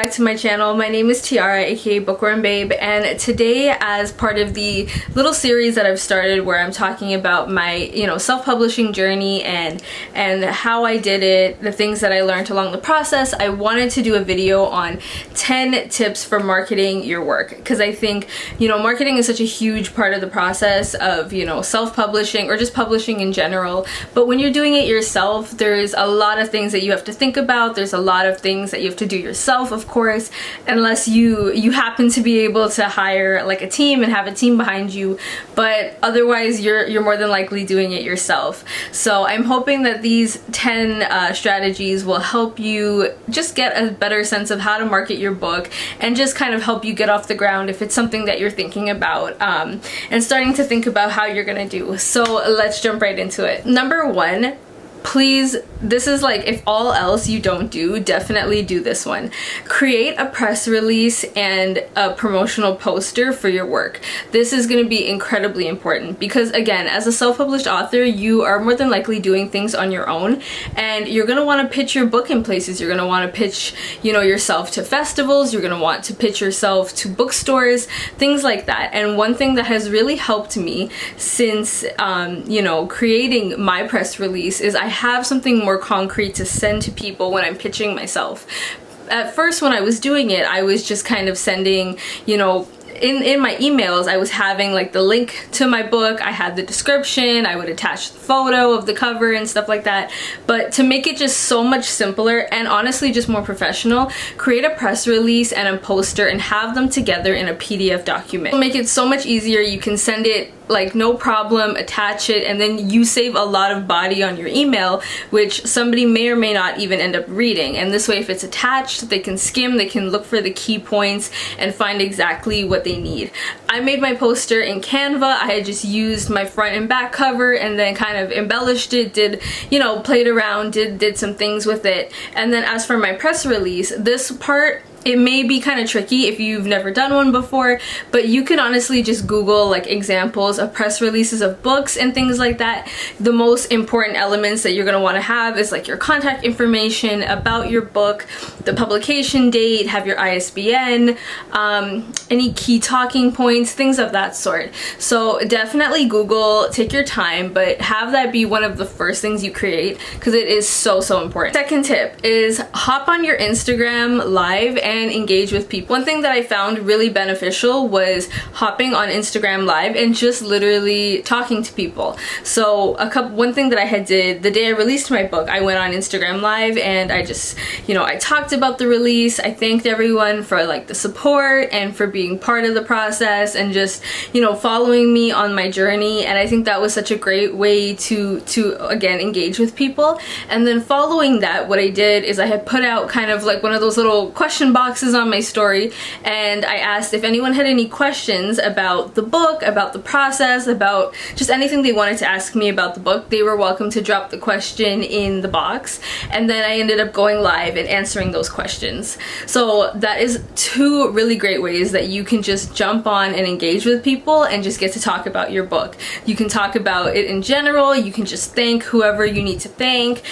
back to my channel. My name is Tiara, aka Bookworm Babe, and today, as part of the little series that I've started where I'm talking about my, self-publishing journey and how I did it, the things that I learned along the process, I wanted to do a video on 10 tips for marketing your work, because I think, marketing is such a huge part of the process of, self-publishing or just publishing in general. But when you're doing it yourself, there's a lot of things that you have to think about. There's a lot of things that you have to do yourself, of course, unless you happen to be able to hire like a team and have a team behind you, but otherwise you're more than likely doing it yourself. So I'm hoping that these 10 strategies will help you just get a better sense of how to market your book and just kind of help you get off the ground if it's something that you're thinking about and starting to think about how you're gonna do. So let's jump right into it. Number one, please, this is like, if all else you don't do, definitely do this one. Create a press release and a promotional poster for your work. This is going to be incredibly important because, again, as a self-published author, you are more than likely doing things on your own, and you're going to want to pitch your book in places. You're going to want to pitch, yourself to festivals. You're going to want to pitch yourself to bookstores, things like that. And one thing that has really helped me since, creating my press release is I have something more concrete to send to people when I'm pitching myself. At first, when I was doing it, I was just kind of sending, in my emails, I was having like the link to my book, I had the description, I would attach the photo of the cover and stuff like that. But to make it just so much simpler and honestly just more professional, create a press release and a poster and have them together in a PDF document. It'll make it so much easier. You can send it like no problem, attach it, and then you save a lot of body on your email, which somebody may or may not even end up reading. And this way, if it's attached, they can skim, they can look for the key points and find exactly what they need. I made my poster in Canva. I had just used my front and back cover and then kind of embellished it, played around, did some things with it. And then as for my press release, this part, it may be kind of tricky if you've never done one before, but you can honestly just Google like examples of press releases of books and things like that. The most important elements that you're going to want to have is like your contact information about your book, the publication date, have your ISBN, any key talking points, things of that sort. So definitely Google, take your time, but have that be one of the first things you create because it is so important. Second tip is hop on your Instagram live and engage with people. One thing that I found really beneficial was hopping on Instagram live and just literally talking to people. So one thing that I had did the day I released my book, I went on Instagram live and I just, I talked about the release. I thanked everyone for like the support and for being part of the process and just, following me on my journey. And I think that was such a great way to again engage with people. And then following that, what I did is I had put out kind of like one of those little question boxes on my story, and I asked if anyone had any questions about the book, about the process, about just anything they wanted to ask me about the book. They were welcome to drop the question in the box, and then I ended up going live and answering those questions. So that is 2 really great ways that you can just jump on and engage with people and just get to talk about your book. You can talk about it in general, you can just thank whoever you need to thank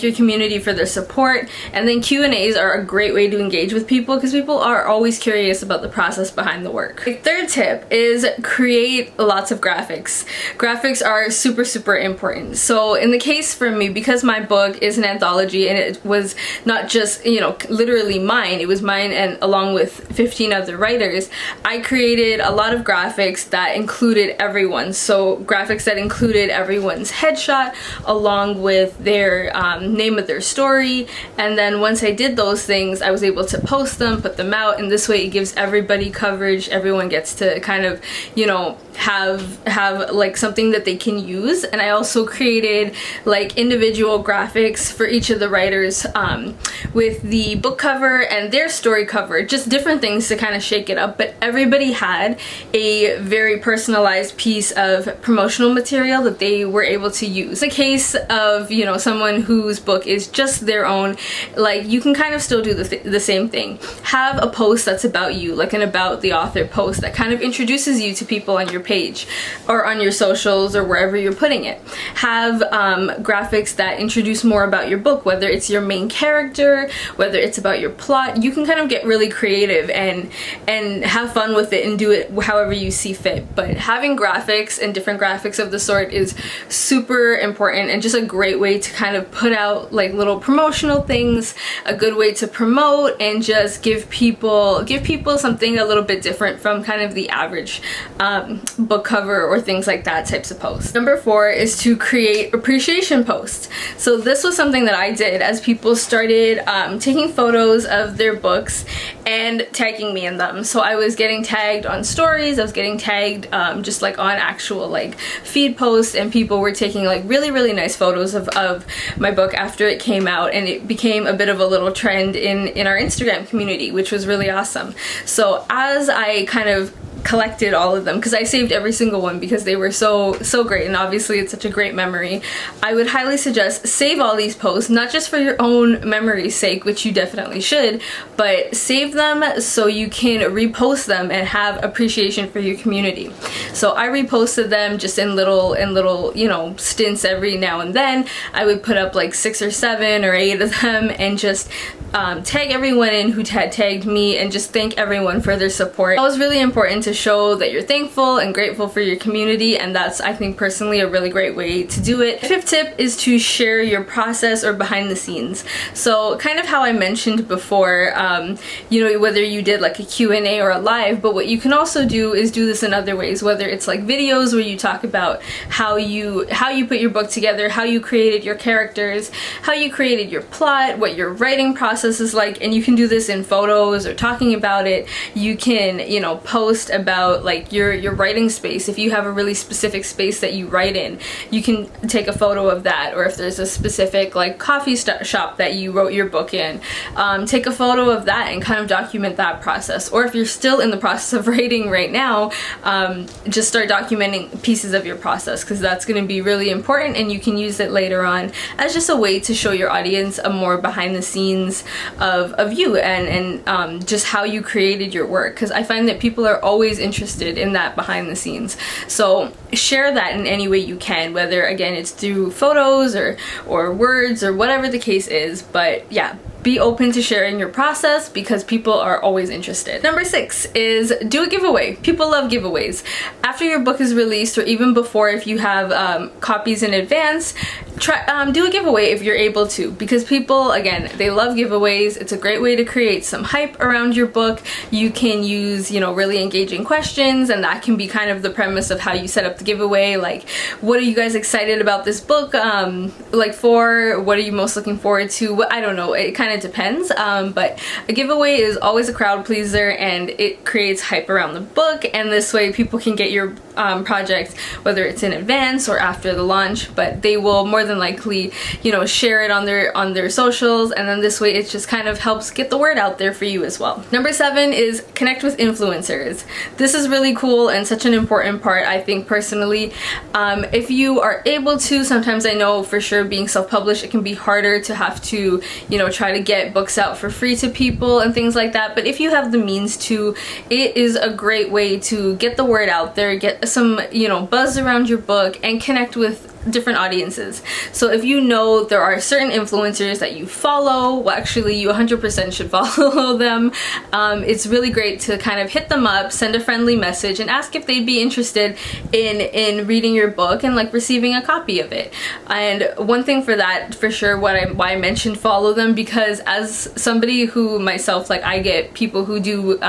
your community for their support, and then Q&As are a great way to engage with people because people are always curious about the process behind the work. The third tip is create lots of graphics. Graphics are super important. So in the case for me, because my book is an anthology and it was not just, literally mine, it was mine and along with 15 other writers, I created a lot of graphics that included everyone. So graphics that included everyone's headshot along with their name of their story. And then once I did those things, I was able to post them, put them out, and this way it gives everybody coverage. Everyone gets to kind of, have like something that they can use. And I also created like individual graphics for each of the writers with the book cover and their story cover, just different things to kind of shake it up. But everybody had a very personalized piece of promotional material that they were able to use. In the case of, someone whose book is just their own, like you can kind of still do the same same thing. Have a post that's about you, like an about the author post that kind of introduces you to people on your page or on your socials or wherever you're putting it. Have graphics that introduce more about your book, whether it's your main character, whether it's about your plot. You can kind of get really creative and have fun with it and do it however you see fit. But having graphics and different graphics of the sort is super important and just a great way to kind of put out like little promotional things, a good way to promote and just give people something a little bit different from kind of the average book cover or things like that types of posts. Number 4 is to create appreciation posts. So this was something that I did as people started taking photos of their books and tagging me in them. So I was getting tagged on stories, I was getting tagged just like on actual like feed posts, and people were taking like really nice photos of my book after it came out, and it became a bit of a little trend in our Instagram community, which was really awesome. So as I kind of collected all of them, because I saved every single one because they were so great, and obviously it's such a great memory, I would highly suggest save all these posts, not just for your own memory's sake, which you definitely should, but save them so you can repost them and have appreciation for your community. So I reposted them just in little you know, stints every now and then. I would put up like 6 or 7 or 8 of them and just tag everyone in who had tagged me and just thank everyone for their support. That was really important to show that you're thankful and grateful for your community, and that's, I think personally, a really great way to do it. The 5th tip is to share your process or behind the scenes. So kind of how I mentioned before, you know, whether you did like a Q&A or a live, but what you can also do is do this in other ways, whether it's like videos where you talk about how you put your book together, how you created your characters, how you created your plot, what your writing process is like, and you can do this in photos or talking about it. You can, you know, post about like your writing space. If you have a really specific space that you write in, you can take a photo of that, or if there's a specific like coffee shop that you wrote your book in, take a photo of that and kind of document that process. Or if you're still in the process of writing right now, just start documenting pieces of your process, because that's going to be really important, and you can use it later on as just a way to show your audience a more behind the scenes of you and just how you created your work, because I find that people are always interested in that behind the scenes. So share that in any way you can, whether again it's through photos or words or whatever the case is. But yeah, be open to sharing your process because people are always interested. Number 6 is do a giveaway. People love giveaways. After your book is released, or even before, if you have copies in advance, do a giveaway if you're able to, because people, again, they love giveaways. It's a great way to create some hype around your book. You can use, you know, really engaging questions, and that can be kind of the premise of how you set up the giveaway. Like, what are you guys excited about this book? Like, for what are you most looking forward to? I don't know. It kind of depends, but a giveaway is always a crowd pleaser, and it creates hype around the book, and this way people can get your project, whether it's in advance or after the launch, but they will more than likely, you know, share it on their socials, and then this way it just kind of helps get the word out there for you as well. Number 7 is connect with influencers. This is really cool and such an important part, I think personally. If you are able to, sometimes I know for sure being self-published, it can be harder to have to, you know, try to get books out for free to people and things like that, but if you have the means to, it is a great way to get the word out there, get some, you know, buzz around your book, and connect with different audiences. So if you know there are certain influencers that you follow, well, actually you 100% should follow them. It's really great to kind of hit them up, send a friendly message, and ask if they'd be interested in reading your book and like receiving a copy of it. And one thing for that, for sure, why I mentioned follow them, because as somebody who myself, like, I get people who do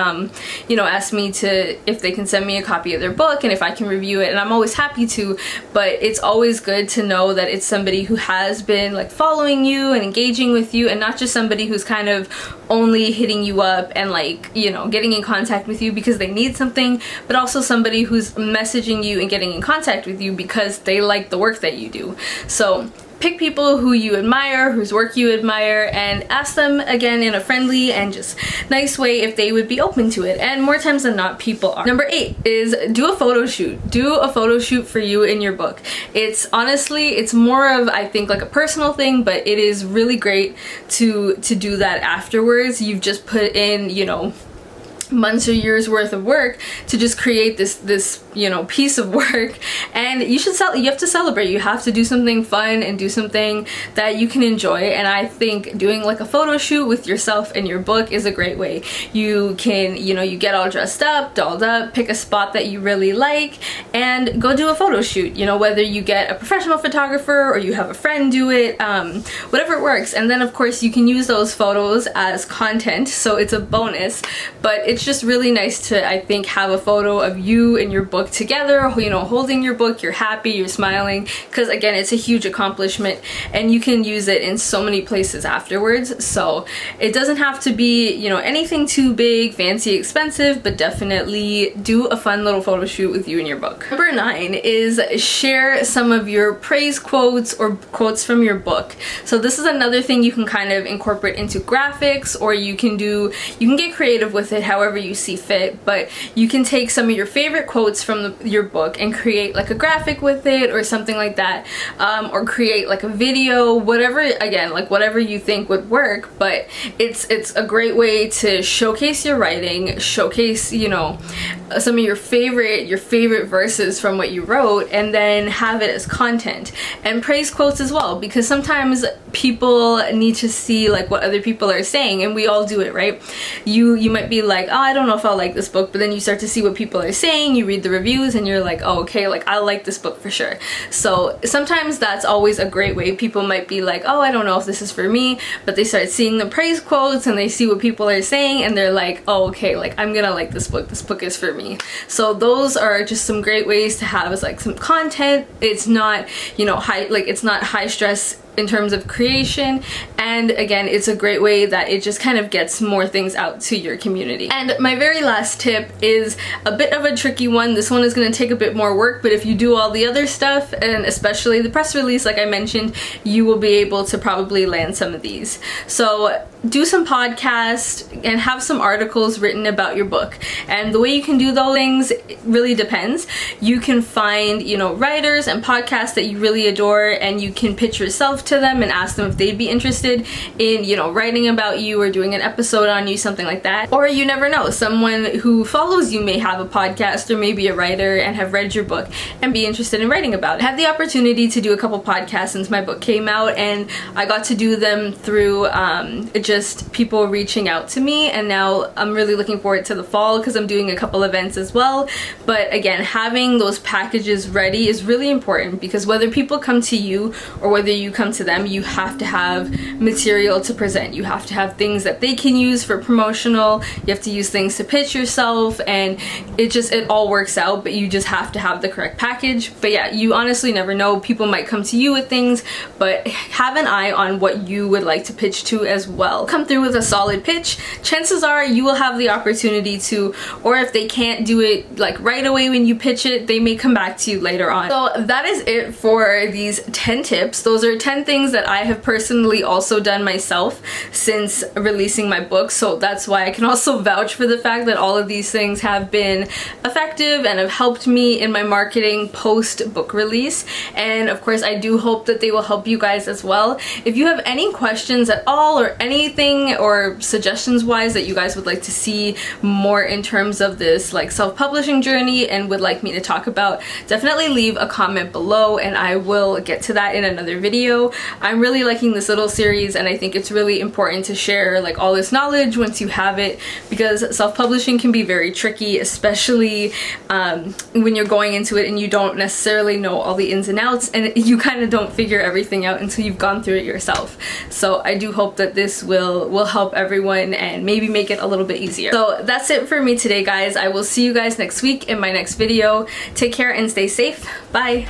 you know, ask me if they can send me a copy of their book and if I can review it, and I'm always happy to, but it's always good to know that it's somebody who has been like following you and engaging with you, and not just somebody who's kind of only hitting you up and like, you know, getting in contact with you because they need something, but also somebody who's messaging you and getting in contact with you because they like the work that you do. So pick people who you admire, whose work you admire, and ask them again in a friendly and just nice way if they would be open to it. And more times than not, people are. Number 8 is do a photo shoot. Do a photo shoot for you in your book. It's honestly, it's more of, I think, like a personal thing, but it is really great to do that afterwards. You've just put in, you know, months or years worth of work to just create this you know, piece of work, and you have to celebrate. You have to do something fun and do something that you can enjoy. And I think doing like a photo shoot with yourself and your book is a great way. You can, you know, you get all dressed up, dolled up, pick a spot that you really like, and go do a photo shoot. You know, whether you get a professional photographer or you have a friend do it, whatever works. And then of course you can use those photos as content, so it's a bonus. But it's just really nice to, I think, have a photo of you and your book together, you know, holding your book, you're happy, you're smiling, because again, it's a huge accomplishment and you can use it in so many places afterwards. So it doesn't have to be, you know, anything too big, fancy, expensive, but definitely do a fun little photo shoot with you and your book. Number 9 is share some of your praise quotes or quotes from your book. So this is another thing you can kind of incorporate into graphics, or you can get creative with it however you see fit, but you can take some of your favorite quotes from your book and create like a graphic with it or something like that, or create like a video, whatever, again, like whatever you think would work. But it's a great way to showcase your writing, showcase, you know, some of your favorite verses from what you wrote, and then have it as content. And praise quotes as well, because sometimes people need to see like what other people are saying, and we all do it, right? You might be like, oh, I don't know if I'll like this book, but then you start to see what people are saying, you read the reviews, and you're like, oh, okay, like I like this book for sure. So sometimes that's always a great way. People might be like, oh, I don't know if this is for me, but they start seeing the praise quotes and they see what people are saying, and they're like, oh, okay, like I'm gonna like this book is for me. So those are just some great ways to have as like some content. It's not, you know, it's not high stress in terms of creation, and again, it's a great way that it just kind of gets more things out to your community. And my very last tip is a bit of a tricky one. This one is going to take a bit more work, but if you do all the other stuff, and especially the press release like I mentioned, you will be able to probably land some of these. So do some podcasts and have some articles written about your book. And the way you can do those things really depends. You can find, you know, writers and podcasts that you really adore, and you can pitch yourself to them and ask them if they'd be interested in, you know, writing about you or doing an episode on you, something like that. Or you never know, someone who follows you may have a podcast or maybe a writer and have read your book and be interested in writing about it. I had the opportunity to do a couple podcasts since my book came out, and I got to do them through just people reaching out to me, and now I'm really looking forward to the fall because I'm doing a couple events as well. But again, having those packages ready is really important, because whether people come to you or whether you come to them, you have to have material to present. You have to have things that they can use for promotional, you have to use things to pitch yourself, and it all works out, but you just have to have the correct package. But yeah, you honestly never know. People might come to you with things, but have an eye on what you would like to pitch to as well. Come through with a solid pitch, chances are you will have the opportunity to, or if they can't do it like right away when you pitch it, they may come back to you later on. So that is it for these 10 tips. Those are 10 things that I have personally also done myself since releasing my book, so that's why I can also vouch for the fact that all of these things have been effective and have helped me in my marketing post book release. And of course, I do hope that they will help you guys as well. If you have any questions at all, or anything or suggestions wise that you guys would like to see more in terms of this like self-publishing journey and would like me to talk about, definitely leave a comment below and I will get to that in another video. I'm really liking this little series, and I think it's really important to share like all this knowledge once you have it, because self-publishing can be very tricky, especially when you're going into it and you don't necessarily know all the ins and outs, and you kind of don't figure everything out until you've gone through it yourself. So I do hope that this will help everyone and maybe make it a little bit easier. So that's it for me today, guys. I will see you guys next week in my next video. Take care and stay safe. Bye.